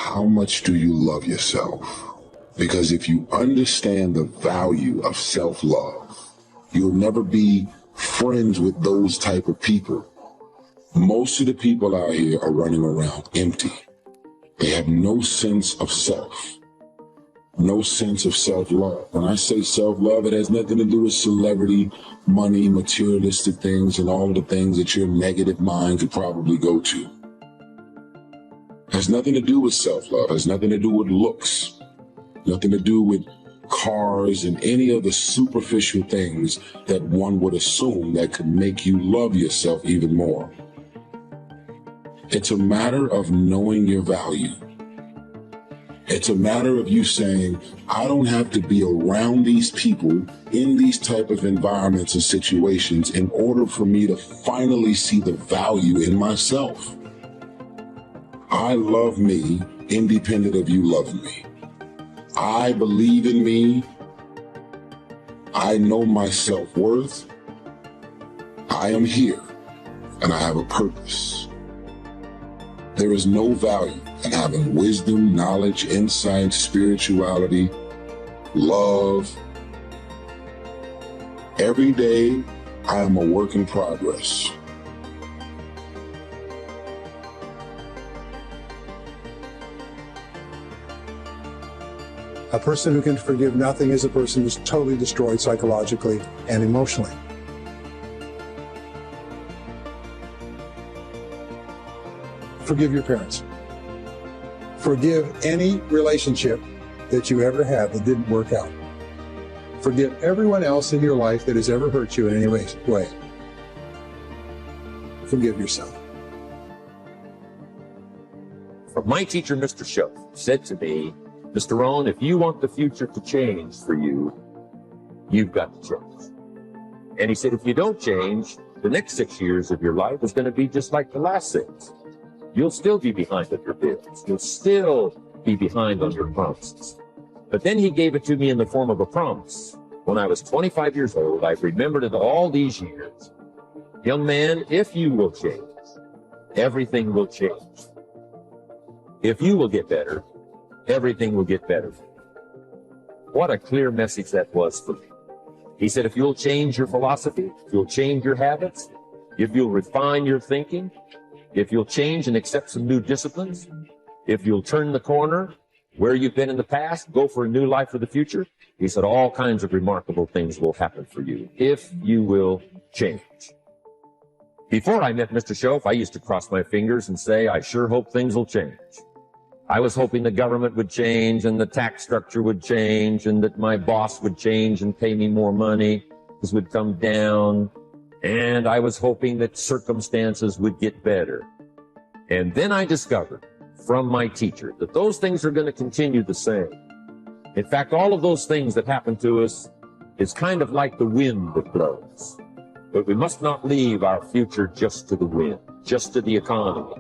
how much do you love yourself? Because if you understand the value of self-love, you'll never be friends with those type of people. Most of the people out here are running around empty. They have no sense of self, no sense of self-love. When I say self-love, it has nothing to do with celebrity, money, materialistic things, and all the things that your negative mind could probably go to. It has nothing to do with self-love. It has nothing to do with looks. Nothing to do with cars and any of the superficial things that one would assume that could make you love yourself even more. It's a matter of knowing your value. It's a matter of you saying, I don't have to be around these people in these type of environments and situations in order for me to finally see the value in myself. I love me independent of you loving me. I believe in me. I know my self-worth. I am here and I have a purpose. There is no value in having wisdom, knowledge, insight, spirituality, love. Every day, I am a work in progress. A person who can forgive nothing is a person who's totally destroyed psychologically and emotionally. Forgive your parents. Forgive any relationship that you ever had that didn't work out. Forgive everyone else in your life that has ever hurt you in any way. Forgive yourself. My teacher, Mr. Schoaf, said to me, Mr. Rohn, if you want the future to change for you, you've got to change. And he said, if you don't change, the next 6 years of your life is going to be just like the last 6. You'll still be behind on your bills. You'll still be behind on your promises. But then he gave it to me in the form of a promise. When I was 25 years old, I've remembered it all these years. Young man, if you will change, everything will change. If you will get better, everything will get better. What a clear message that was for me. He said, if you'll change your philosophy, if you'll change your habits, if you'll refine your thinking, if you'll change and accept some new disciplines, if you'll turn the corner where you've been in the past, go for a new life for the future, he said all kinds of remarkable things will happen for you if you will change. Before I met Mr. Schoaf, I used to cross my fingers and say, I sure hope things will change. I was hoping the government would change and the tax structure would change and that my boss would change and pay me more money. This would come down. And I was hoping that circumstances would get better. And then I discovered from my teacher that those things are going to continue the same. In fact, all of those things that happen to us is kind of like the wind that blows. But we must not leave our future just to the wind, just to the economy,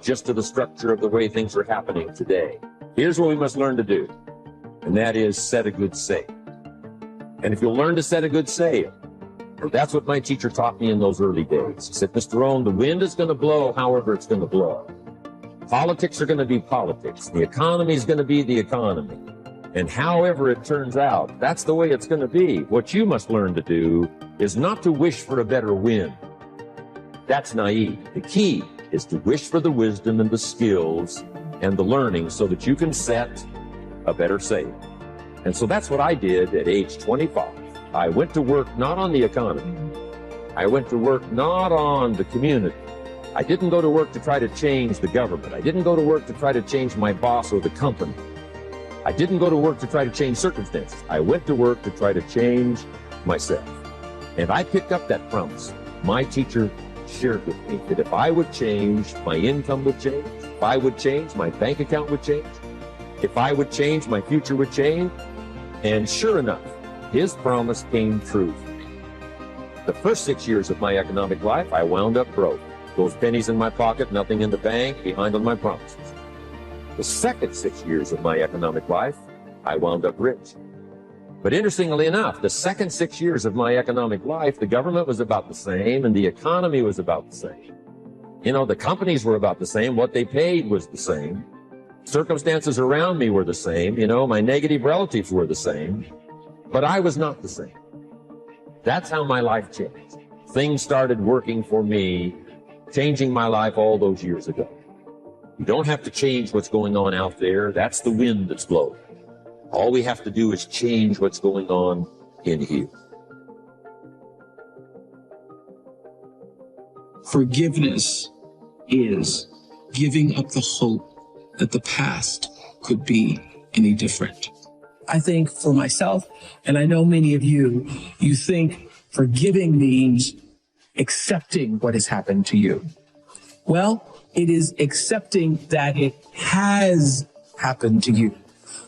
just to the structure of the way things are happening today. Here's what we must learn to do, and that is set a good sail. And if you'll learn to set a good sail, that's what my teacher taught me in those early days. He said, Mr. Rohn, the wind is going to blow however it's going to blow. Politics are going to be politics. The economy is going to be the economy. And however it turns out, that's the way it's going to be. What you must learn to do is not to wish for a better wind. That's naive. The key is to wish for the wisdom and the skills and the learning so that you can set a better sail. And so that's what I did at age 25. I went to work not on the economy. I went to work not on the community. I didn't go to work to try to change the government. I didn't go to work to try to change my boss or the company. I didn't go to work to try to change circumstances. I went to work to try to change myself. And I picked up that promise. My teacher shared with me that if I would change, my income would change. If I would change, my bank account would change. If I would change, my future would change. And sure enough, his promise came true for me. The first 6 years of my economic life, I wound up broke. Those pennies in my pocket, nothing in the bank, behind on my promises. The second 6 years of my economic life, I wound up rich. But interestingly enough, the second 6 years of my economic life, the government was about the same and the economy was about the same. You know, the companies were about the same. What they paid was the same. Circumstances around me were the same. You know, my negative relatives were the same, but I was not the same. That's how my life changed. Things started working for me, changing my life all those years ago. You don't have to change what's going on out there. That's the wind that's blowing. All we have to do is change what's going on in here. Forgiveness is giving up the hope that the past could be any different. I think for myself, and I know many of you, you think forgiving means accepting what has happened to you. Well, it is accepting that it has happened to you.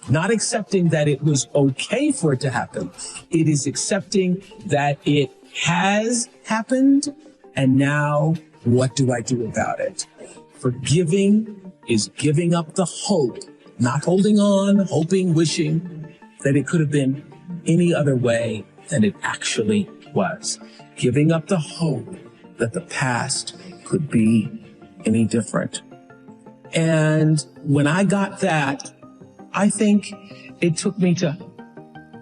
Not accepting that it was okay for it to happen. It is accepting that it has happened, and now what do I do about it? Forgiving is giving up the hope, not holding on, hoping, wishing that it could have been any other way than it actually was. Giving up the hope that the past could be any different. And when I got that, I think it took me to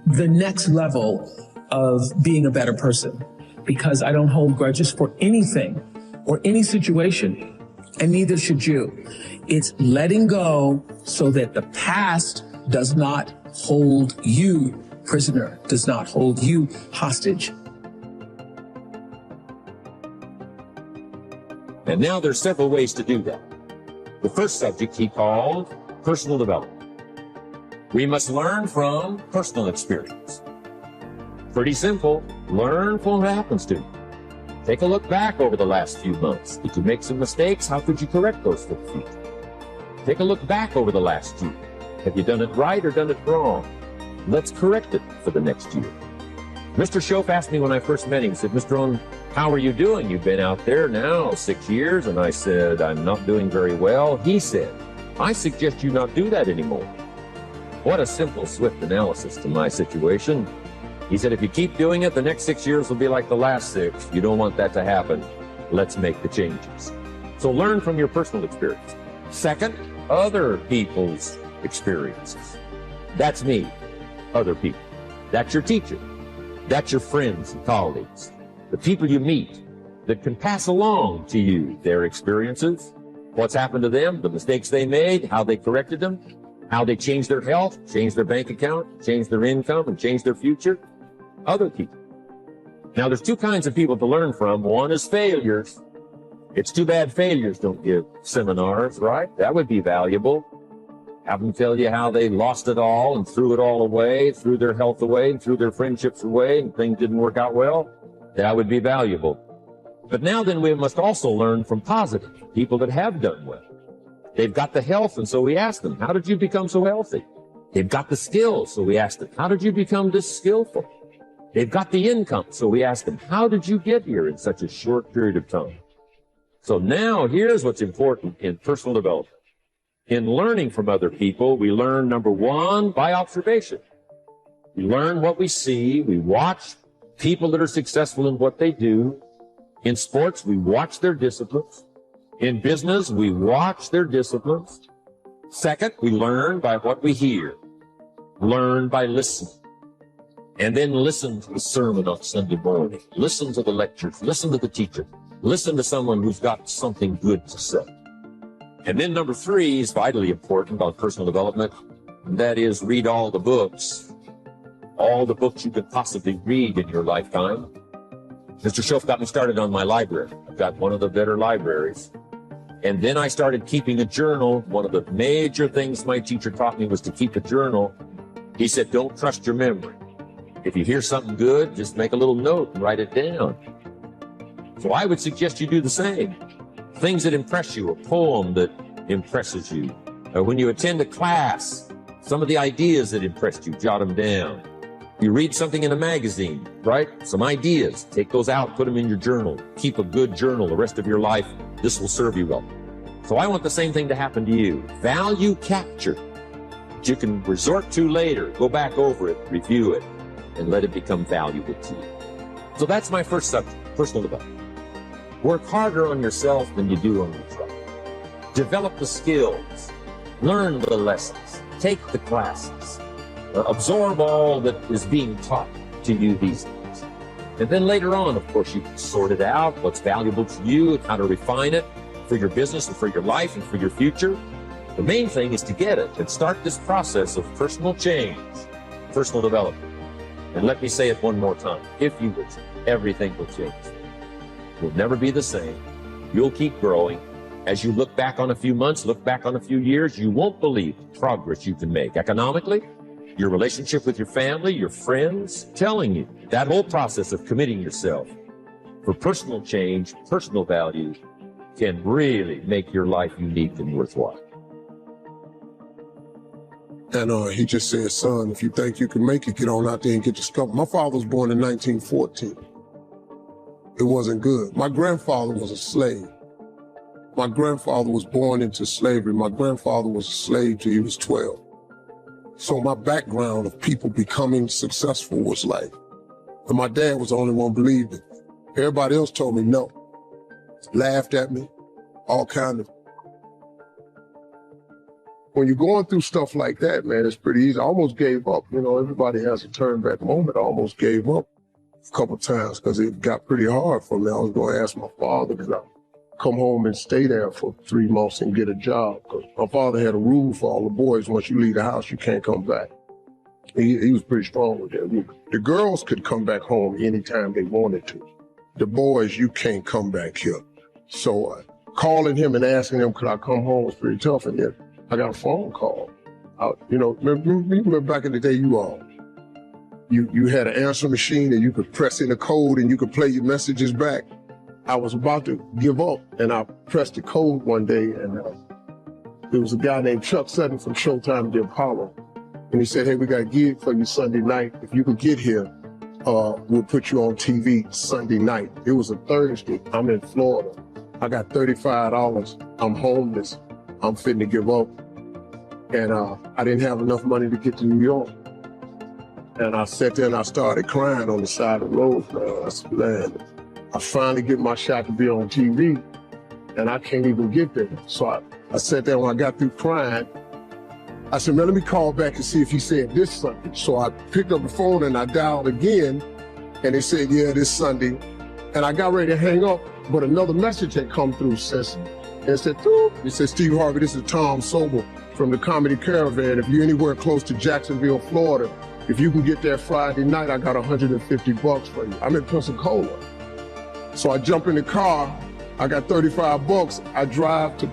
the next level of being a better person, because I don't hold grudges for anything or any situation, and neither should you. It's letting go so that the past does not hold you prisoner, does not hold you hostage. And now there's several ways to do that. The first subject he called personal development. We must learn from personal experience. Pretty simple. Learn from what happens to you. Take a look back over the last few months. Did you make some mistakes? How could you correct those for the future? Take a look back over the last year. Have you done it right or done it wrong? Let's correct it for the next year. Mr. Shope asked me when I first met him, he said, Mr. Rohn, how are you doing? You've been out there now 6 years. And I said, I'm not doing very well. He said, I suggest you not do that anymore. What a simple, swift analysis to my situation. He said, if you keep doing it, the next 6 years will be like the last 6. You don't want that to happen. Let's make the changes. So learn from your personal experience. Second, other people's experiences. That's me, other people. That's your teacher. That's your friends and colleagues. The people you meet that can pass along to you their experiences, what's happened to them, the mistakes they made, how they corrected them, how they changed their health, changed their bank account, changed their income, and changed their future. Other people. Now, there's two kinds of people to learn from. One is failures. It's too bad failures don't give seminars, right? That would be valuable. Have them tell you how they lost it all and threw it all away, threw their health away, and threw their friendships away, and things didn't work out well. That would be valuable. But now then, we must also learn from positive people that have done well. They've got the health, and so we ask them, how did you become so healthy? They've got the skills, so we ask them, how did you become this skillful? They've got the income, so we ask them, how did you get here in such a short period of time? So now, here's what's important in personal development. In learning from other people, we learn, number one, by observation. We learn what we see. We watch people that are successful in what they do. In sports, we watch their disciplines. In business, we watch their disciplines. Second, we learn by what we hear. Learn by listening. And then listen to the sermon on Sunday morning. Listen to the lectures. Listen to the teacher. Listen to someone who's got something good to say. And then number three is vitally important on personal development. And that is read all the books. All the books you could possibly read in your lifetime. Mr. Shope got me started on my library. I've got one of the better libraries. And then I started keeping a journal. One of the major things my teacher taught me was to keep a journal. He said, don't trust your memory. If you hear something good, just make a little note and write it down. So I would suggest you do the same. Things that impress you, a poem that impresses you. When you attend a class, some of the ideas that impressed you, jot them down. You read something in a magazine, right? Some ideas, take those out, put them in your journal. Keep a good journal the rest of your life. This will serve you well. So I want the same thing to happen to you. Value capture that you can resort to later. Go back over it, review it, and let it become valuable to you. So that's my first subject, personal development. Work harder on yourself than you do on yourself. Develop the skills. Learn the lessons, take the classes, absorb all that is being taught to you these days. And then later on, of course, you can sort it out, what's valuable to you, and how to refine it for your business and for your life and for your future. The main thing is to get it and start this process of personal change, personal development. And let me say it one more time. If you would, everything will change. You'll never be the same. You'll keep growing. As you look back on a few months, look back on a few years, you won't believe the progress you can make economically, your relationship with your family, your friends, telling you that whole process of committing yourself for personal change, personal value, can really make your life unique and worthwhile. And he just said, son, if you think you can make it, get on out there and get your stuff. My father was born in 1914. It wasn't good. My grandfather was a slave. My grandfather was born into slavery. My grandfather was a slave till he was 12. So my background of people becoming successful was like, and my dad was the only one who believed it. Everybody else told me no. Laughed at me, all kind of. When you're going through stuff like that, man, it's pretty easy. I almost gave up. You know, everybody has a turn back moment. I almost gave up a couple of times because it got pretty hard for me. I was going to ask my father, could I come home and stay there for 3 months and get a job? Because my father had a rule for all the boys, once you leave the house, you can't come back. He was pretty strong with that. The girls could come back home anytime they wanted to. The boys, you can't come back here. So calling him and asking him, could I come home was pretty tough. And then I got a phone call. Remember back in the day, you had an answer machine and you could press in a code and you could play your messages back. I was about to give up and I pressed the code one day and there was a guy named Chuck Sutton from Showtime the Apollo. And he said, hey, we got a gig for you Sunday night. If you could get here, we'll put you on TV Sunday night. It was a Thursday. I'm in Florida. I got $35. I'm homeless. I'm fitting to give up. And I didn't have enough money to get to New York. And I sat there and I started crying on the side of the road. I said, man, I finally get my shot to be on TV and I can't even get there. So I sat there when I got through crying. I said, man, let me call back and see if he said this Sunday. So I picked up the phone and I dialed again and they said, yeah, this Sunday. And I got ready to hang up, but another message had come through, it said, Steve Harvey, this is Tom Sobel from the Comedy Caravan. If you're anywhere close to Jacksonville, Florida, if you can get there Friday night, I got $150 for you. I'm in Pensacola. So I jump in the car, I got $35. I drive to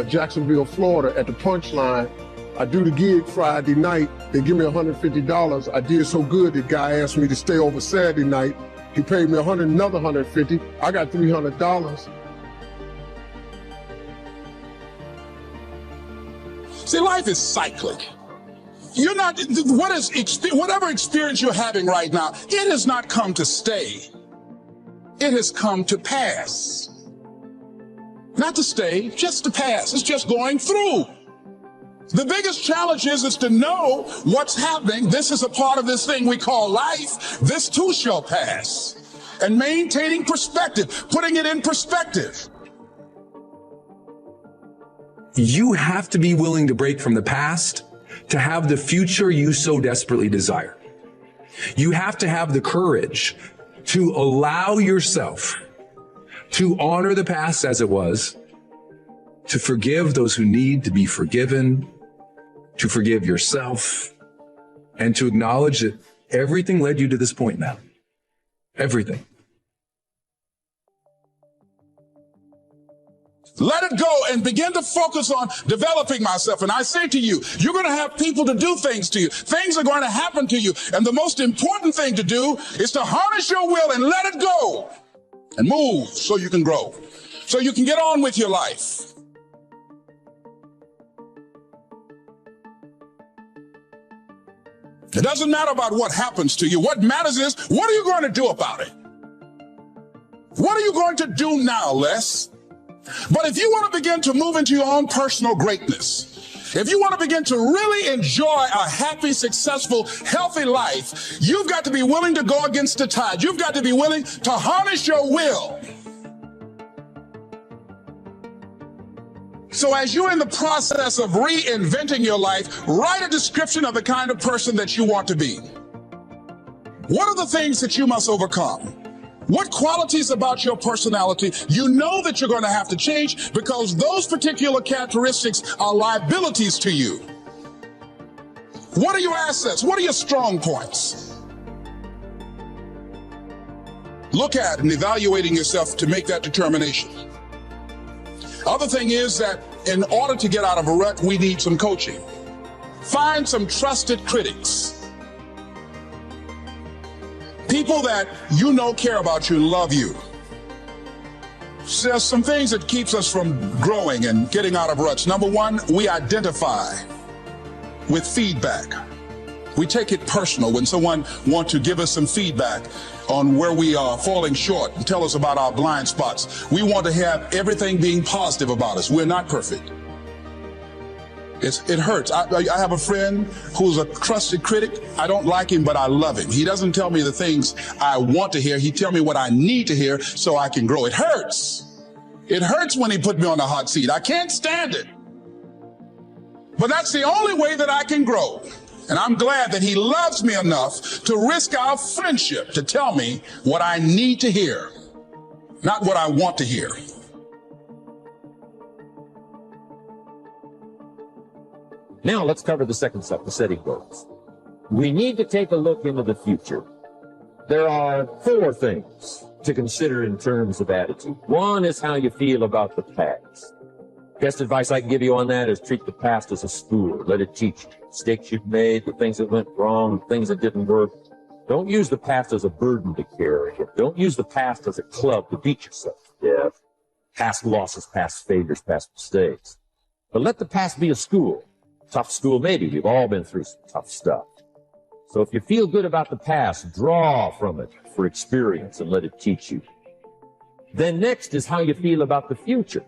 Jacksonville, Florida at the Punchline. I do the gig Friday night. They give me $150. I did so good, the guy asked me to stay over Saturday night. He paid me another $150. I got $300. See, life is cyclic. You're not, whatever experience you're having right now, it has not come to stay. It has come to pass. Not to stay, just to pass. It's just going through. The biggest challenge is to know what's happening. This is a part of this thing we call life. This too shall pass. And maintaining perspective, putting it in perspective. You have to be willing to break from the past to have the future you so desperately desire. You have to have the courage to allow yourself to honor the past as it was, to forgive those who need to be forgiven, to forgive yourself, and to acknowledge that everything led you to this point now. Everything. Let it go and begin to focus on developing myself. And I say to you, you're going to have people to do things to you. Things are going to happen to you. And the most important thing to do is to harness your will and let it go and move so you can grow, so you can get on with your life. It doesn't matter about what happens to you. What matters is, what are you going to do about it? What are you going to do now, Les? But if you want to begin to move into your own personal greatness, if you want to begin to really enjoy a happy, successful, healthy life, you've got to be willing to go against the tide. You've got to be willing to harness your will. So as you're in the process of reinventing your life, write a description of the kind of person that you want to be. What are the things that you must overcome? What qualities about your personality you know that you're going to have to change because those particular characteristics are liabilities to you? What are your assets? What are your strong points? Look at and evaluating yourself to make that determination. Other thing is that in order to get out of a rut, we need some coaching. Find some trusted critics. People that you know care about you, love you. There's some things that keeps us from growing and getting out of ruts. Number one, we identify with feedback. We take it personal when someone wants to give us some feedback on where we are falling short and tell us about our blind spots. We want to have everything being positive about us. We're not perfect. It hurts. I have a friend who's a trusted critic. I don't like him, but I love him. He doesn't tell me the things I want to hear. He tells me what I need to hear so I can grow. It hurts. It hurts when he put me on the hot seat. I can't stand it. But that's the only way that I can grow. And I'm glad that he loves me enough to risk our friendship to tell me what I need to hear, not what I want to hear. Now let's cover the second step, the setting goals. We need to take a look into the future. There are 4 things to consider in terms of attitude. One is how you feel about the past. Best advice I can give you on that is treat the past as a school. Let it teach you. Mistakes you've made, the things that went wrong, the things that didn't work. Don't use the past as a burden to carry. Don't use the past as a club to beat yourself to death. Past losses, past failures, past mistakes. But let the past be a school. Tough school, maybe. We've all been through some tough stuff. So if you feel good about the past, draw from it for experience and let it teach you. Then next is how you feel about the future.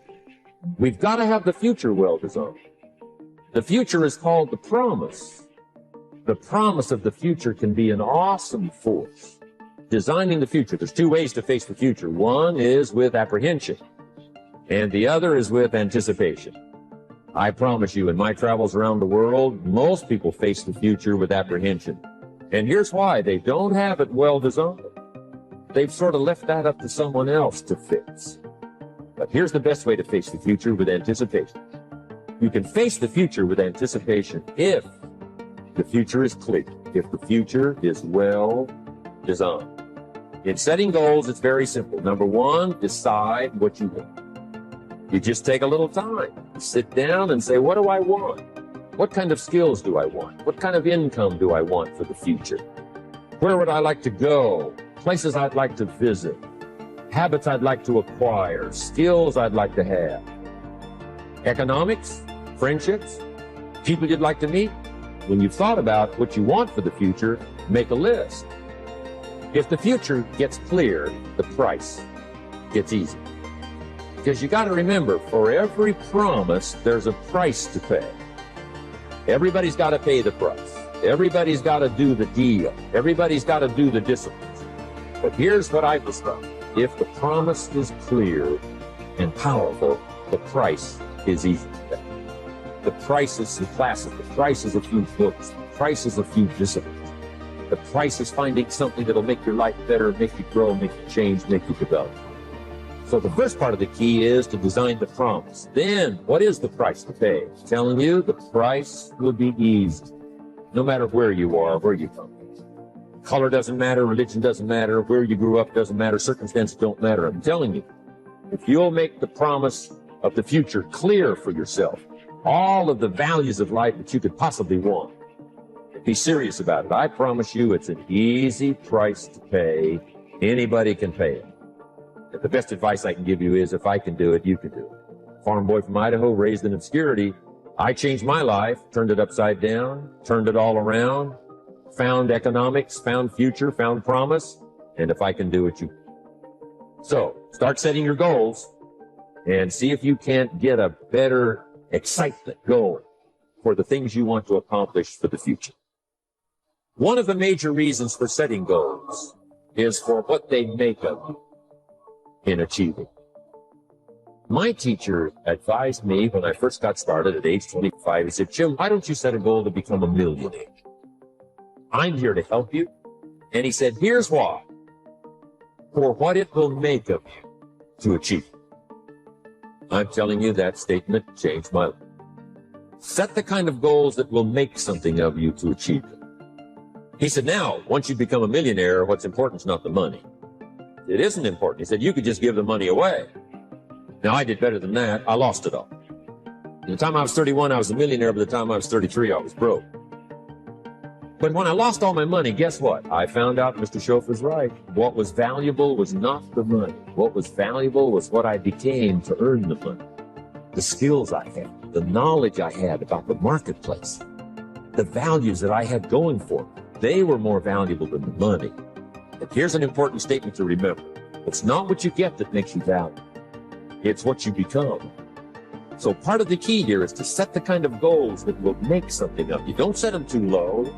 We've got to have the future well designed. The future is called the promise. The promise of the future can be an awesome force. Designing the future, there's 2 ways to face the future. One is with apprehension, and the other is with anticipation. I promise you, in my travels around the world, most people face the future with apprehension. And here's why. They don't have it well designed. They've sort of left that up to someone else to fix. But here's the best way to face the future, with anticipation. You can face the future with anticipation if the future is clear, if the future is well designed. In setting goals, it's very simple. Number 1, decide what you want. You just take a little time, sit down and say, what do I want? What kind of skills do I want? What kind of income do I want for the future? Where would I like to go? Places I'd like to visit? Habits I'd like to acquire? Skills I'd like to have? Economics? Friendships? People you'd like to meet? When you've thought about what you want for the future, make a list. If the future gets clear, the price gets easy. Because you got to remember, for every promise, there's a price to pay. Everybody's got to pay the price. Everybody's got to do the deal. Everybody's got to do the disciplines. But here's what I've discovered. If the promise is clear and powerful, the price is easy to pay. The price is some classes. The price is a few books. The price is a few disciplines. The price is finding something that'll make your life better, make you grow, make you change, make you develop. So the first part of the key is to design the promise. Then, what is the price to pay? I'm telling you, the price will be easy. No matter where you are, where you come from. Color doesn't matter, religion doesn't matter, where you grew up doesn't matter, circumstances don't matter. I'm telling you, if you'll make the promise of the future clear for yourself, all of the values of life that you could possibly want, be serious about it. I promise you it's an easy price to pay. Anybody can pay it. The best advice I can give you is, if I can do it, you can do it. Farm boy from Idaho, raised in obscurity. I changed my life, turned it upside down, turned it all around, found economics, found future, found promise. And if I can do it, you can. So start setting your goals and see if you can't get a better excitement going for the things you want to accomplish for the future. One of the major reasons for setting goals is for what they make of you in achieving. My teacher advised me when I first got started at age 25, he said, Jim, why don't you set a goal to become a millionaire? I'm here to help you. And he said, here's why. For what it will make of you to achieve it. I'm telling you, that statement changed my life. Set the kind of goals that will make something of you to achieve it. He said, now, once you become a millionaire, what's important is not the money. It isn't important. He said, you could just give the money away. Now, I did better than that. I lost it all. By the time I was 31, I was a millionaire. By the time I was 33, I was broke. But when I lost all my money, guess what? I found out Mr. Schoaf was right. What was valuable was not the money. What was valuable was what I became to earn the money. The skills I had, the knowledge I had about the marketplace, the values that I had going for me. They were more valuable than the money. And here's an important statement to remember. It's not what you get that makes you valuable. It's what you become. So part of the key here is to set the kind of goals that will make something of you. Don't set them too low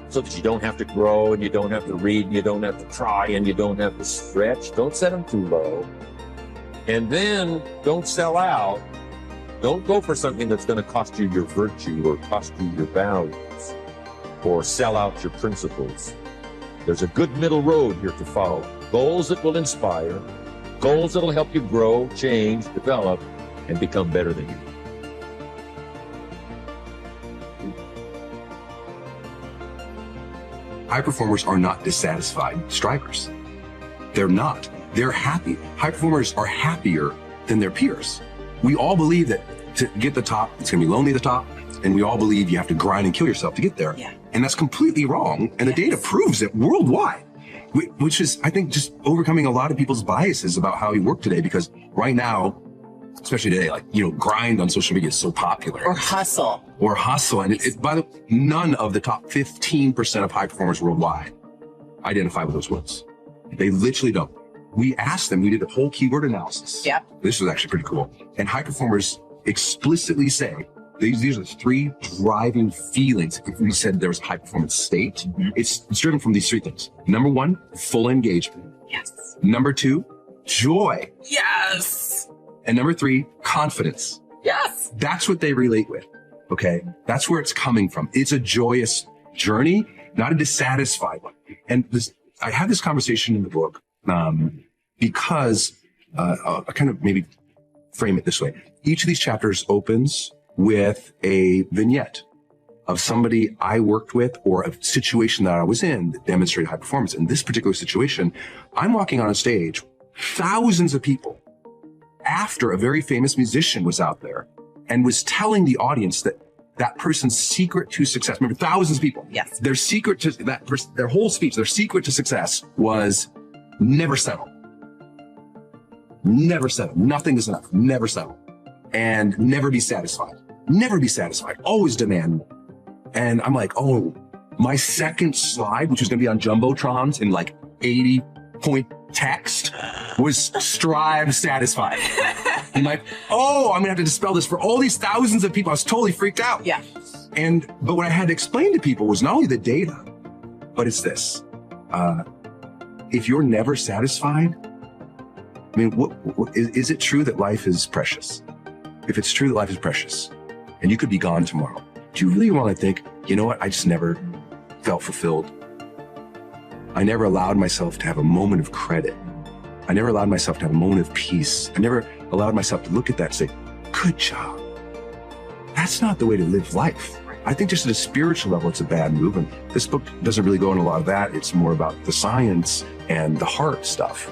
so that you don't have to grow and you don't have to read and you don't have to try and you don't have to stretch. Don't set them too low. And then don't sell out. Don't go for something that's going to cost you your virtue or cost you your values or sell out your principles. There's a good middle road here to follow. Goals that will inspire, goals that will help you grow, change, develop, and become better than you. High performers are not dissatisfied strivers. They're not. They're happy. High performers are happier than their peers. We all believe that to get the top, it's going to be lonely at the top, and we all believe you have to grind and kill yourself to get there. Yeah. And that's completely wrong, and the data proves it worldwide, which is, I think, just overcoming a lot of people's biases about how we work today, because right now, especially today, like, grind on social media is so popular. Or hustle. And by the way, none of the top 15% of high performers worldwide identify with those words. They literally don't. We asked them, we did a whole keyword analysis. Yep. This was actually pretty cool. And high performers explicitly say, these are the three driving feelings. If we said there was a high performance state, it's driven from these three things. Number one, full engagement. Yes. Number two, joy. Yes. And number three, confidence. Yes. That's what they relate with. Okay. That's where it's coming from. It's a joyous journey, not a dissatisfied one. And I had this conversation in the book, because I'll kind of maybe frame it this way. Each of these chapters opens with a vignette of somebody I worked with or a situation that I was in that demonstrated high performance. In this particular situation, I'm walking on a stage, thousands of people, after a very famous musician was out there and was telling the audience that person's secret to success. Remember, thousands of people. Yes. Their secret to that person, their whole speech, their secret to success was never settle. Never settle. Nothing is enough. Never settle. And never be satisfied. Never be satisfied. Always demand more. And I'm like, oh, my second slide, which was going to be on Jumbotrons in like 80-point text, was strive satisfied. I'm like, oh, I'm going to have to dispel this for all these thousands of people. I was totally freaked out. Yeah. But what I had to explain to people was not only the data, but it's this. If you're never satisfied, I mean, is it true that life is precious? If it's true that life is precious and you could be gone tomorrow, do you really want to think, you know what? I just never felt fulfilled. I never allowed myself to have a moment of credit. I never allowed myself to have a moment of peace. I never allowed myself to look at that and say, good job. That's not the way to live life. I think just at a spiritual level, it's a bad move. And this book doesn't really go into a lot of that. It's more about the science and the heart stuff.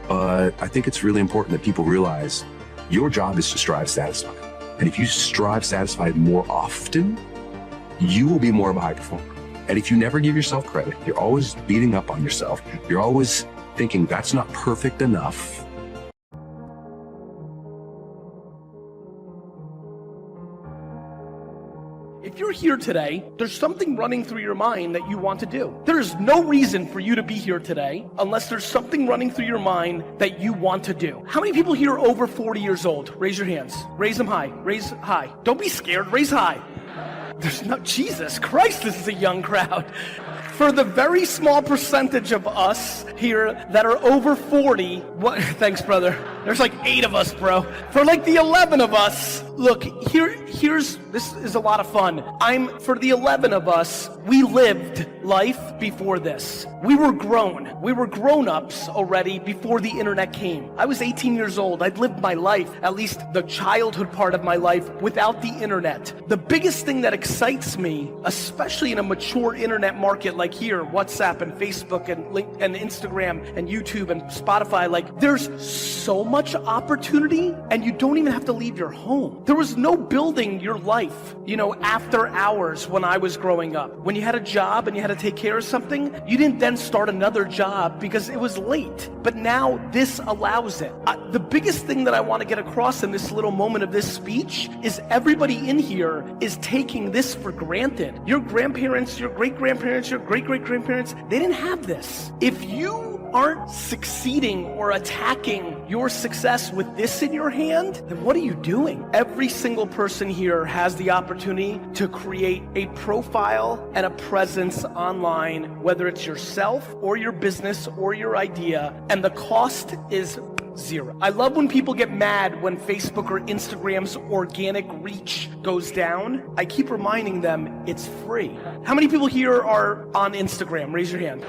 But I think it's really important that people realize your job is to strive satisfied. And if you strive satisfied more often, you will be more of a high performer. And if you never give yourself credit, you're always beating up on yourself. You're always thinking that's not perfect enough. If you're here today, there's something running through your mind that you want to do. There is no reason for you to be here today unless there's something running through your mind that you want to do. How many people here are over 40 years old? Raise your hands. Raise them high. Raise high. Don't be scared. Raise high. There's no, Jesus Christ, this is a young crowd. For the very small percentage of us here that are over 40, thanks, brother. There's like 8 of us, bro. For like the 11 of us, look, this is a lot of fun. For the 11 of us, we lived life before this. We were grown. We were grown-ups already before the internet came. I was 18 years old. I'd lived my life, at least the childhood part of my life, without the internet. The biggest thing that excites me, especially in a mature internet market like here, WhatsApp and Facebook and Instagram and YouTube and Spotify, like there's so much opportunity and you don't even have to leave your home. There was no building your life, after hours when I was growing up. When you had a job and you had to take care of something, you didn't then start another job because it was late. But now this allows it. The biggest thing that I want to get across in this little moment of this speech is everybody in here is taking this for granted. Your grandparents, your great-grandparents, your great-great-grandparents, they didn't have this. If you aren't succeeding or attacking your success with this in your hand, then what are you doing? Every single person here has the opportunity to create a profile and a presence online, whether it's yourself or your business or your idea, and the cost is zero. I love when people get mad when Facebook or Instagram's organic reach goes down. I keep reminding them it's free. How many people here are on Instagram? Raise your hand.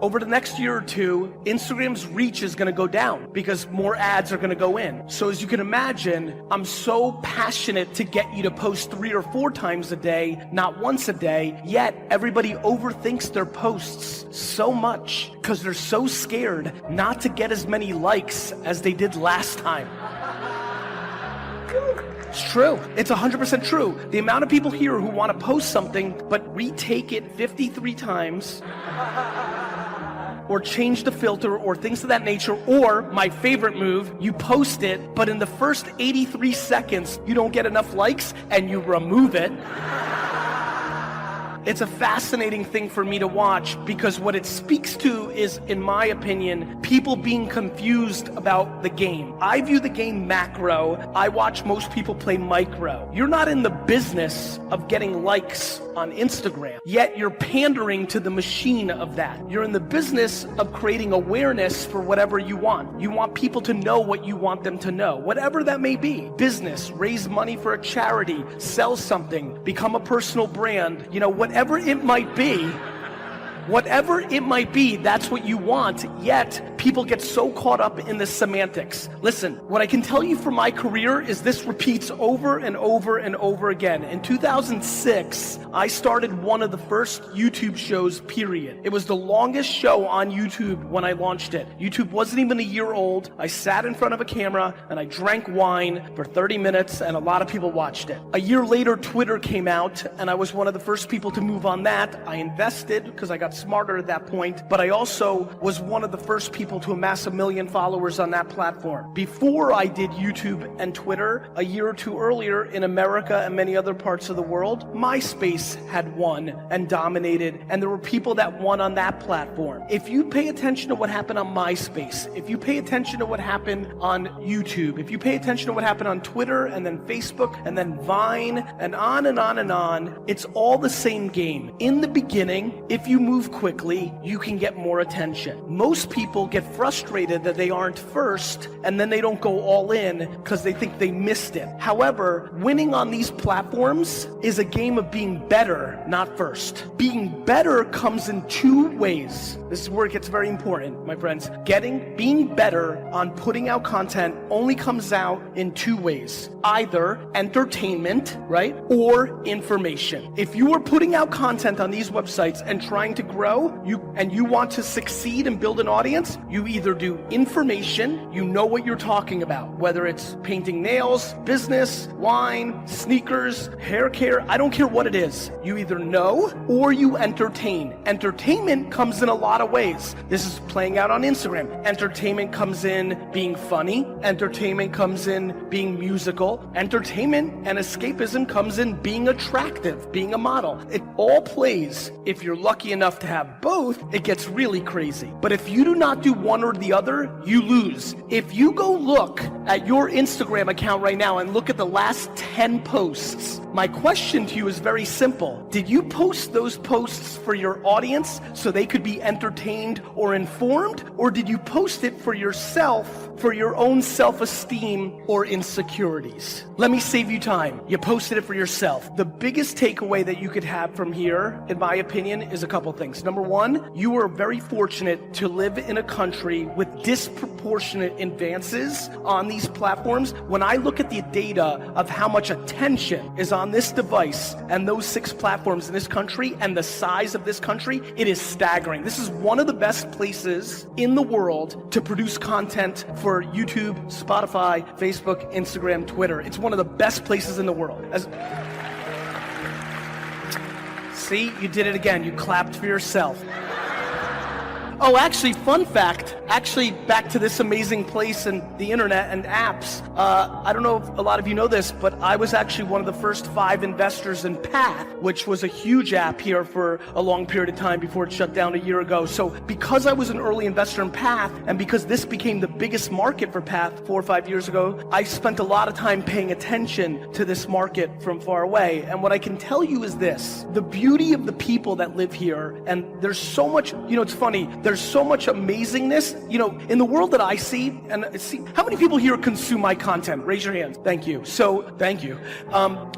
Over the next year or two, Instagram's reach is going to go down because more ads are going to go in. So as you can imagine, I'm so passionate to get you to post 3 or 4 times a day, not once a day, yet everybody overthinks their posts so much because they're so scared not to get as many likes as they did last time. It's true. It's 100% true. The amount of people here who want to post something but retake it 53 times or change the filter or things of that nature, or my favorite move, you post it, but in the first 83 seconds, you don't get enough likes and you remove it. It's a fascinating thing for me to watch because what it speaks to is, in my opinion, people being confused about the game. I view the game macro. I watch most people play micro. You're not in the business of getting likes on Instagram, yet you're pandering to the machine of that. You're in the business of creating awareness for whatever you want. You want people to know what you want them to know, whatever that may be. Business, raise money for a charity, sell something, become a personal brand, whatever it might be. Whatever it might be, that's what you want, yet people get so caught up in the semantics. Listen, what I can tell you from my career is this repeats over and over and over again. In 2006, I started one of the first YouTube shows, period. It was the longest show on YouTube when I launched it. YouTube wasn't even a year old. I sat in front of a camera and I drank wine for 30 minutes and a lot of people watched it. A year later, Twitter came out and I was one of the first people to move on that. I invested because I got smarter at that point, but I also was one of the first people to amass 1 million followers on that platform. Before I did YouTube and Twitter, a year or two earlier in America and many other parts of the world, MySpace had won and dominated, and there were people that won on that platform. If you pay attention to what happened on MySpace, if you pay attention to what happened on YouTube, if you pay attention to what happened on Twitter and then Facebook and then Vine and on and on and on, it's all the same game. In the beginning, if you move quickly, you can get more attention. Most people get frustrated that they aren't first and then they don't go all in because they think they missed it. However, winning on these platforms is a game of being better, not first. Being better comes in 2 ways. This is where it gets very important, my friends. Being better on putting out content only comes out in 2 ways. Either entertainment, right? Or information. If you are putting out content on these websites and trying to grow, you want to succeed and build an audience, you either do information, you know what you're talking about, whether it's painting nails, business, wine, sneakers, hair care, I don't care what it is. You either know or you entertain. Entertainment comes in a lot of ways. This is playing out on Instagram. Entertainment comes in being funny. Entertainment comes in being musical. Entertainment and escapism comes in being attractive, being a model. It all plays. If you're lucky enough to have both, it gets really crazy. But if you do not do one or the other, you lose. If you go look at your Instagram account right now and look at the last 10 posts, My question to you is very simple. Did you post those posts for your audience so they could be entertained or informed? Or did you post it for yourself, for your own self-esteem or insecurities? Let me save you time. You posted it for yourself. The biggest takeaway that you could have from here, in my opinion, is a couple things. Number one, you are very fortunate to live in a country with disproportionate advances on these platforms. When I look at the data of how much attention is on this device and those 6 platforms in this country and the size of this country, it is staggering. This is one of the best places in the world to produce content for YouTube, Spotify, Facebook, Instagram, Twitter. It's one of the best places in the world. See, you did it again. You clapped for yourself. Oh, actually, fun fact, back to this amazing place and the internet and apps. I don't know if a lot of you know this, but I was actually one of the first 5 investors in Path, which was a huge app here for a long period of time before it shut down a year ago. So because I was an early investor in Path, and because this became the biggest market for Path 4 or 5 years ago, I spent a lot of time paying attention to this market from far away. And what I can tell you is this, the beauty of the people that live here, and there's so much, it's funny, there's so much amazingness, in the world that I see, how many people here consume my content? Raise your hands. Thank you. Thank you.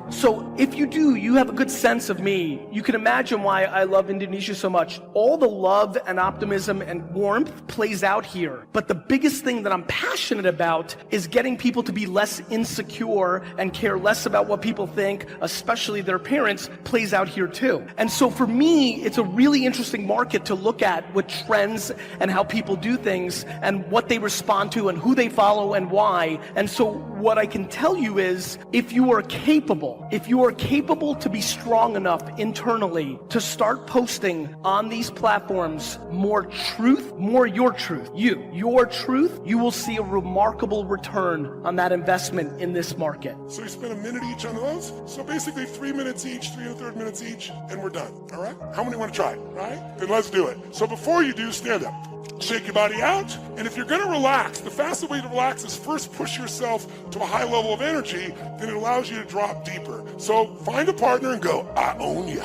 So if you do, you have a good sense of me. You can imagine why I love Indonesia so much. All the love and optimism and warmth plays out here. But the biggest thing that I'm passionate about is getting people to be less insecure and care less about what people think, especially their parents, plays out here too. And so for me, it's a really interesting market to look at with trends and how people do things and what they respond to and who they follow and why. And so what I can tell you is, if you are capable to be strong enough internally to start posting on these platforms more truth, more your truth, your truth, you will see a remarkable return on that investment in this market. So you spend a minute each on those. So basically 3 minutes each, 3 1/3 minutes each, and we're done. All right? How many want to try it? Right? Then let's do it. So before you do, stand up. Shake your body out, and if you're gonna relax, the fastest way to relax is first push yourself to a high level of energy, then it allows you to drop deeper. So find a partner and go, I own you.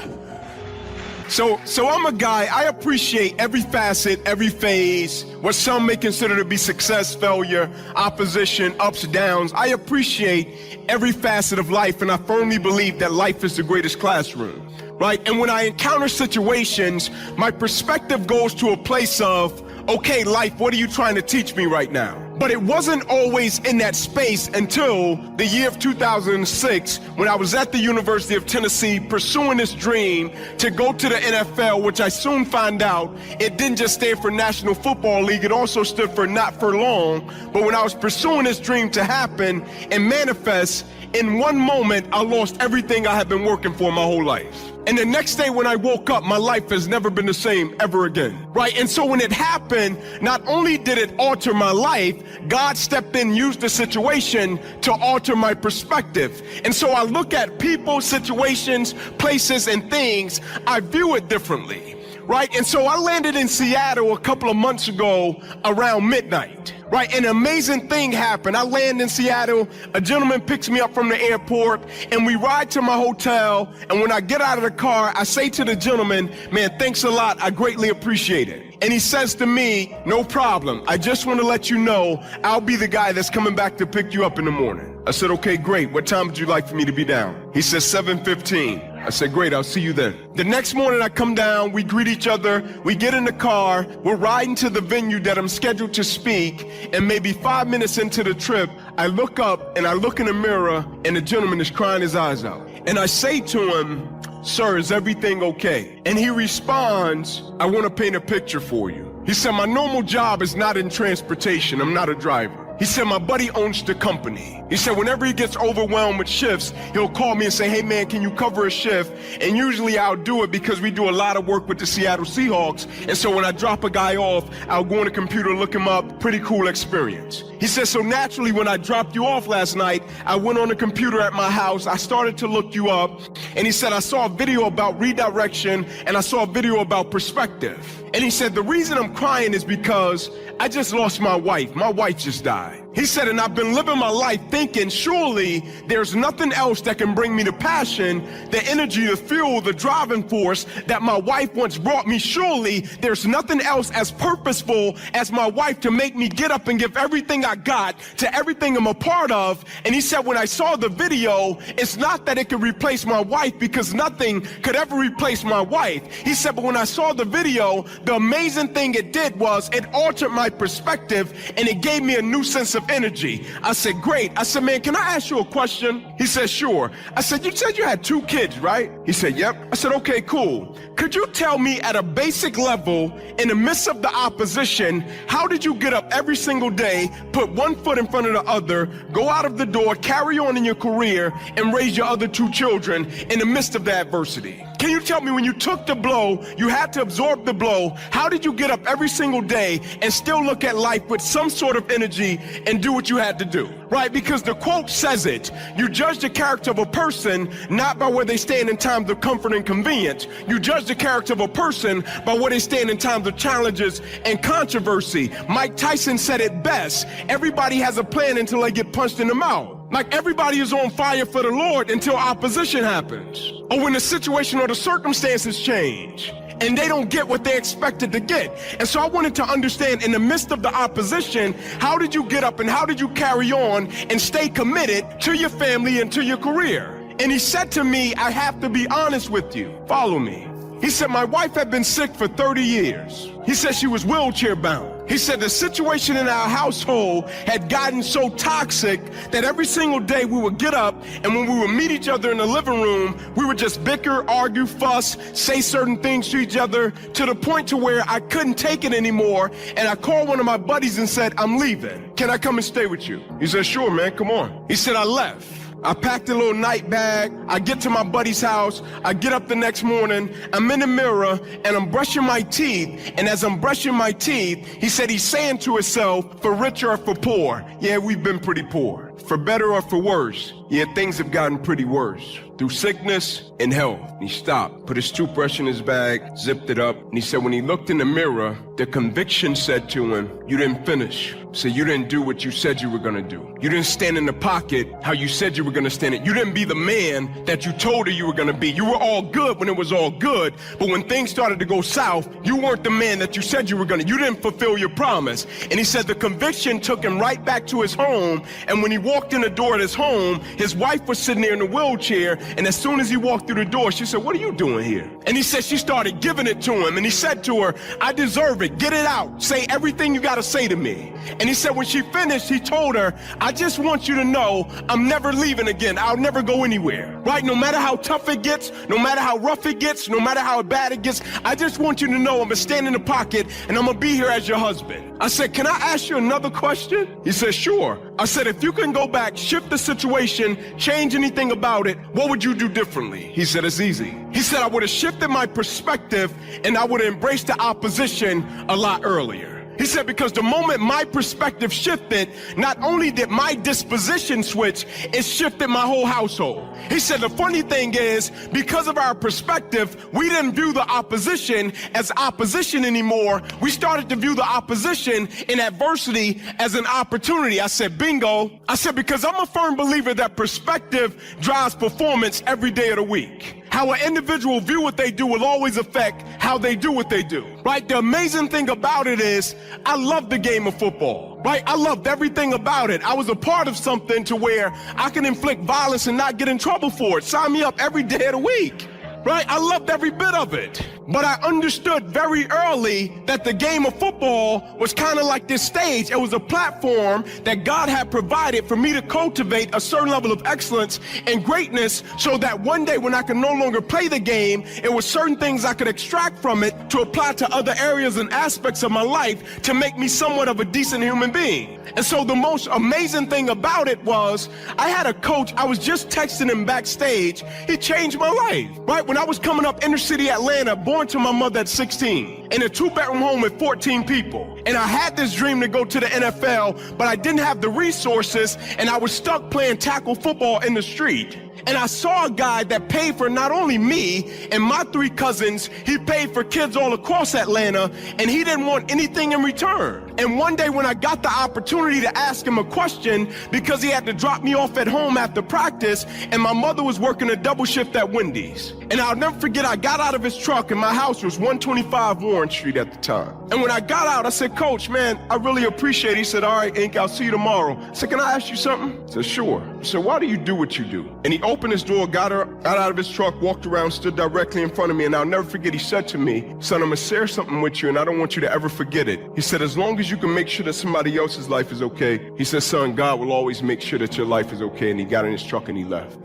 So I'm a guy, I appreciate every facet, every phase, what some may consider to be success, failure, opposition, ups, downs. I appreciate every facet of life, and I firmly believe that life is the greatest classroom. Right? And when I encounter situations, my perspective goes to a place of, okay, life, what are you trying to teach me right now? But it wasn't always in that space until the year of 2006, when I was at the University of Tennessee pursuing this dream to go to the NFL, which I soon found out it didn't just stand for National Football League, it also stood for not for long. But when I was pursuing this dream to happen and manifest, in one moment, I lost everything I had been working for my whole life. And the next day when I woke up, my life has never been the same ever again, right? And so when it happened, not only did it alter my life, God stepped in, used the situation to alter my perspective. And so I look at people, situations, places, and things, I view it differently, right? And so I landed in Seattle a couple of months ago around midnight. Right, an amazing thing happened. I land in Seattle, a gentleman picks me up from the airport, and we ride to my hotel, and when I get out of the car, I say to the gentleman, man, thanks a lot, I greatly appreciate it. And he says to me, no problem, I just want to let you know, I'll be the guy that's coming back to pick you up in the morning. I said, okay, great, what time would you like for me to be down? He says 7:15. I said, great, I'll see you then. The next morning I come down, we greet each other, we get in the car, we're riding to the venue that I'm scheduled to speak, and maybe 5 minutes into the trip, I look up and I look in the mirror and the gentleman is crying his eyes out. And I say to him, sir, is everything okay? And he responds, I want to paint a picture for you. He said, my normal job is not in transportation, I'm not a driver. He said, my buddy owns the company. He said, whenever he gets overwhelmed with shifts, he'll call me and say, hey man, can you cover a shift? And usually I'll do it because we do a lot of work with the Seattle Seahawks. And so when I drop a guy off, I'll go on the computer, look him up, pretty cool experience. He said, so naturally when I dropped you off last night, I went on the computer at my house, I started to look you up. And he said, I saw a video about redirection and I saw a video about perspective. And he said, the reason I'm crying is because I just lost my wife. My wife just died. He said, and I've been living my life thinking, surely there's nothing else that can bring me the passion, the energy, the fuel, the driving force that my wife once brought me. Surely there's nothing else as purposeful as my wife to make me get up and give everything I got to everything I'm a part of. And he said, when I saw the video, it's not that it could replace my wife, because nothing could ever replace my wife. He said, but when I saw the video, the amazing thing it did was it altered my perspective and it gave me a new sense of energy. I said, great. I said, man, can I ask you a question? He said, sure. I said, you said you had 2 kids, right? He said, yep. I said, okay, cool. Could you tell me at a basic level, in the midst of the opposition, how did you get up every single day, put one foot in front of the other, go out of the door, carry on in your career, and raise your other 2 children in the midst of the adversity? Can you tell me, when you took the blow, you had to absorb the blow, how did you get up every single day and still look at life with some sort of energy and do what you had to do? Right? Because the quote says it. You judge the character of a person not by where they stand in times of comfort and convenience. You judge the character of a person by where they stand in times of challenges and controversy. Mike Tyson said it best. Everybody has a plan until they get punched in the mouth. Like, everybody is on fire for the Lord until opposition happens, or when the situation or the circumstances change and they don't get what they expected to get. And so I wanted to understand, in the midst of the opposition, how did you get up and how did you carry on and stay committed to your family and to your career? And he said to me, I have to be honest with you. Follow me. He said, my wife had been sick for 30 years. He said she was wheelchair bound. He said the situation in our household had gotten so toxic that every single day we would get up, and when we would meet each other in the living room, we would just bicker, argue, fuss, say certain things to each other, to the point to where I couldn't take it anymore. And I called one of my buddies and said, I'm leaving. Can I come and stay with you? He said, sure, man, come on. He said, I left. I packed a little night bag. I get to my buddy's house. I get up the next morning. I'm in the mirror and I'm brushing my teeth. And as I'm brushing my teeth, he said he's saying to himself, for richer or for poor. Yeah, we've been pretty poor. For better or for worse. Yeah, things have gotten pretty worse. Through sickness and health. And he stopped, put his toothbrush in his bag, zipped it up. And he said when he looked in the mirror, the conviction said to him, you didn't finish. So you didn't do what you said you were gonna do. You didn't stand in the pocket how you said you were gonna stand it. You didn't be the man that you told her you were gonna be. You were all good when it was all good, but when things started to go south, you weren't the man that you said you were gonna. You didn't fulfill your promise. And he said the conviction took him right back to his home, and when he walked in the door at his home, his wife was sitting there in the wheelchair, and as soon as he walked through the door, she said, what are you doing here? And he said she started giving it to him, and he said to her, I deserve it. Get it out. Say everything you gotta say to me. And he said when she finished, he told her, I just want you to know I'm never leaving again. I'll never go anywhere. Right? No matter how tough it gets, no matter how rough it gets, no matter how bad it gets, I just want you to know I'm gonna stand in the pocket and I'm gonna be here as your husband. I said, can I ask you another question? He said, sure. I said, if you can go back, shift the situation, change anything about it, what would you do differently? He said, it's easy. He said, I would have shifted my perspective and I would have embraced the opposition a lot earlier. He said, because the moment my perspective shifted, not only did my disposition switch, it shifted my whole household. He said, the funny thing is, because of our perspective, we didn't view the opposition as opposition anymore. We started to view the opposition in adversity as an opportunity. I said, bingo. I said, because I'm a firm believer that perspective drives performance every day of the week. How an individual view what they do will always affect how they do what they do, right? The amazing thing about it is I love the game of football, right? I loved everything about it. I was a part of something to where I can inflict violence and not get in trouble for it. Sign me up every day of the week. Right? I loved every bit of it. But I understood very early that the game of football was kind of like this stage. It was a platform that God had provided for me to cultivate a certain level of excellence and greatness so that one day when I could no longer play the game, it was certain things I could extract from it to apply to other areas and aspects of my life to make me somewhat of a decent human being. And so the most amazing thing about it was I had a coach, I was just texting him backstage. He changed my life, right? When I was coming up inner city Atlanta, born to my mother at 16. in a 2-bedroom home with 14 people. And I had this dream to go to the NFL, but I didn't have the resources, and I was stuck playing tackle football in the street. And I saw a guy that paid for not only me and my 3 cousins, he paid for kids all across Atlanta, and he didn't want anything in return. And one day when I got the opportunity to ask him a question, because he had to drop me off at home after practice, and my mother was working a double shift at Wendy's. And I'll never forget, I got out of his truck, and my house was 125 Warren Street at the time. And when I got out, I said, "Coach, man, I really appreciate it." He said, "All right, Ink, I'll see you tomorrow." I said, "Can I ask you something?" I said, "Sure." I said, "Why do you do what you do?" And he opened his door, got out of his truck, walked around, stood directly in front of me, and I'll never forget, he said to me, "Son, I'm gonna share something with you, and I don't want you to ever forget it." He said, "As long as you can make sure that somebody else's life is okay," he said, "Son, God will always make sure that your life is okay." And he got in his truck and he left.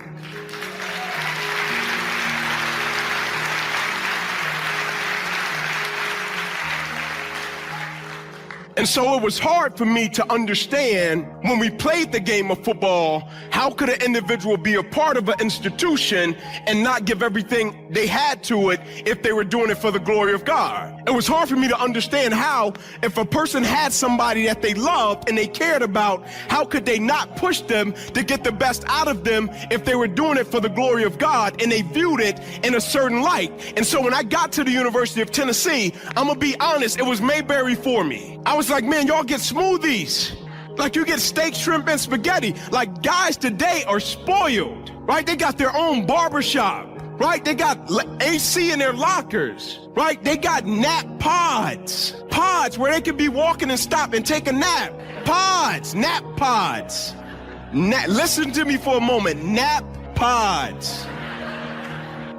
And so it was hard for me to understand, when we played the game of football, how could an individual be a part of an institution and not give everything they had to it if they were doing it for the glory of God? It was hard for me to understand how, if a person had somebody that they loved and they cared about, how could they not push them to get the best out of them if they were doing it for the glory of God and they viewed it in a certain light? And so when I got to the University of Tennessee, I'm gonna be honest, it was Mayberry for me. I was like, man, y'all get smoothies. Like, you get steak, shrimp, and spaghetti. Like, guys today are spoiled, right? They got their own barbershop, right? They got AC in their lockers, right? They got nap pods. Pods where they could be walking and stop and take a nap. Pods, nap pods. Listen to me for a moment, nap pods.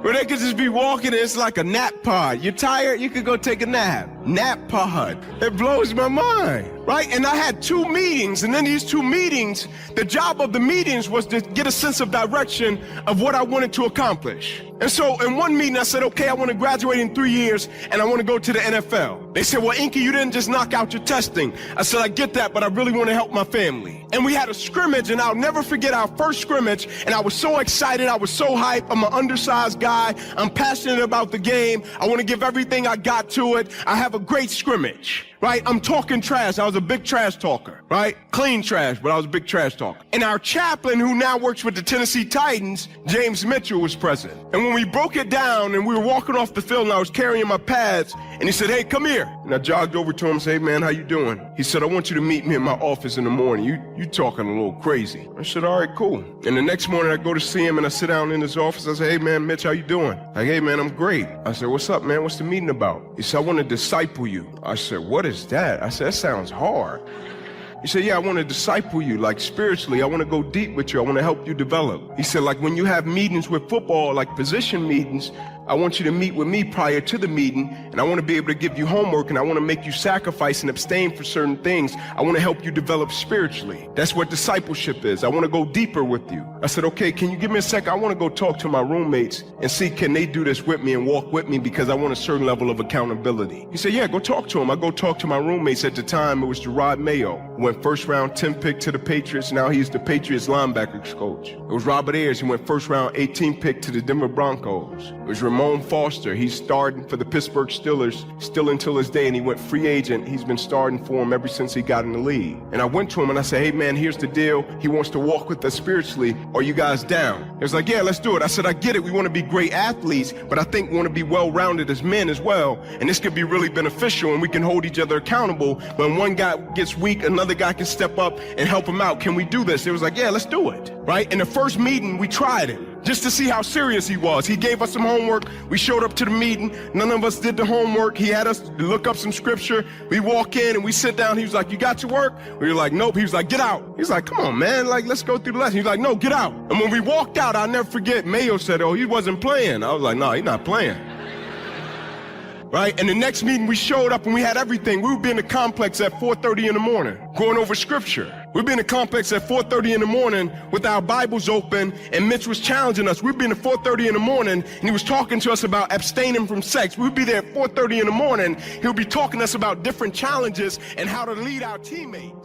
Where they could just be walking and it's like a nap pod. You're tired, you could go take a nap. Nap pod. It blows my mind, right? And I had 2 meetings, and in these 2 meetings, the job of the meetings was to get a sense of direction of what I wanted to accomplish. And so in one meeting, I said, okay, I want to graduate in 3 years, and I want to go to the NFL. They said, well, Inky, you didn't just knock out your testing. I said, I get that, but I really want to help my family. And we had a scrimmage, and I'll never forget our first scrimmage, and I was so excited, I was so hyped. I'm an undersized guy. I'm passionate about the game. I want to give everything I got to it. I have a great scrimmage, right? I'm talking trash. I was a big trash talker, right? Clean trash, but I was a big trash talker. And our chaplain, who now works with the Tennessee Titans, James Mitchell, was present. And when we broke it down and we were walking off the field and I was carrying my pads, and he said, hey, come here. And I jogged over to him and said, hey, man, how you doing? He said, I want you to meet me in my office in the morning. You talking a little crazy. I said, all right, cool. And the next morning I go to see him and I sit down in his office. I said, hey, man, Mitch, how you doing? Like, hey, man, I'm great. I said, what's up, man? What's the meeting about? He said, I want to disciple you. I said, what is that? I said, that sounds hard. He said, yeah, I want to disciple you, like spiritually. I want to go deep with you. I want to help you develop. He said, like when you have meetings with football, like position meetings, I want you to meet with me prior to the meeting, and I want to be able to give you homework, and I want to make you sacrifice and abstain for certain things. I want to help you develop spiritually. That's what discipleship is. I want to go deeper with you. I said, okay, can you give me a second? I want to go talk to my roommates and see, can they do this with me and walk with me, because I want a certain level of accountability. He said, yeah, go talk to him. I go talk to my roommates. At the time, it was Gerard Mayo, who went first round 10 pick to the Patriots. Now he's the Patriots linebackers coach. It was Robert Ayers, who went first round 18 pick to the Denver Broncos. It was Ramon Foster. He's starting for the Pittsburgh Steelers still until this day, and he went free agent. He's been starting for him ever since he got in the league. And I went to him and I said, hey man, here's the deal. He wants to walk with us spiritually. Are you guys down? He was like, yeah, let's do it. I said, I get it. We want to be great athletes, but I think we want to be well-rounded as men as well. And this could be really beneficial, and we can hold each other accountable. When one guy gets weak, another guy can step up and help him out. Can we do this? It was like, yeah, let's do it. Right? In the first meeting, we tried it just to see how serious he was. He gave us some homework. We showed up to the meeting. None of us did the homework. He had us look up some scripture. We walk in and we sit down. He was like, you got your work? We were like, nope. He was like, get out. He's like, come on, man. Like, let's go through the lesson. He's like, no, get out. And when we walked out, I'll never forget, Mayo said, oh, he wasn't playing. I was like, no, he's not playing. Right? And the next meeting we showed up and we had everything. We would be in the complex at 4:30 in the morning, going over scripture. We'd be in the complex at 4:30 in the morning with our Bibles open, and Mitch was challenging us. We'd be in at 4:30 in the morning, and he was talking to us about abstaining from sex. We'd be there at 4:30 in the morning. He would be talking to us about different challenges and how to lead our teammates.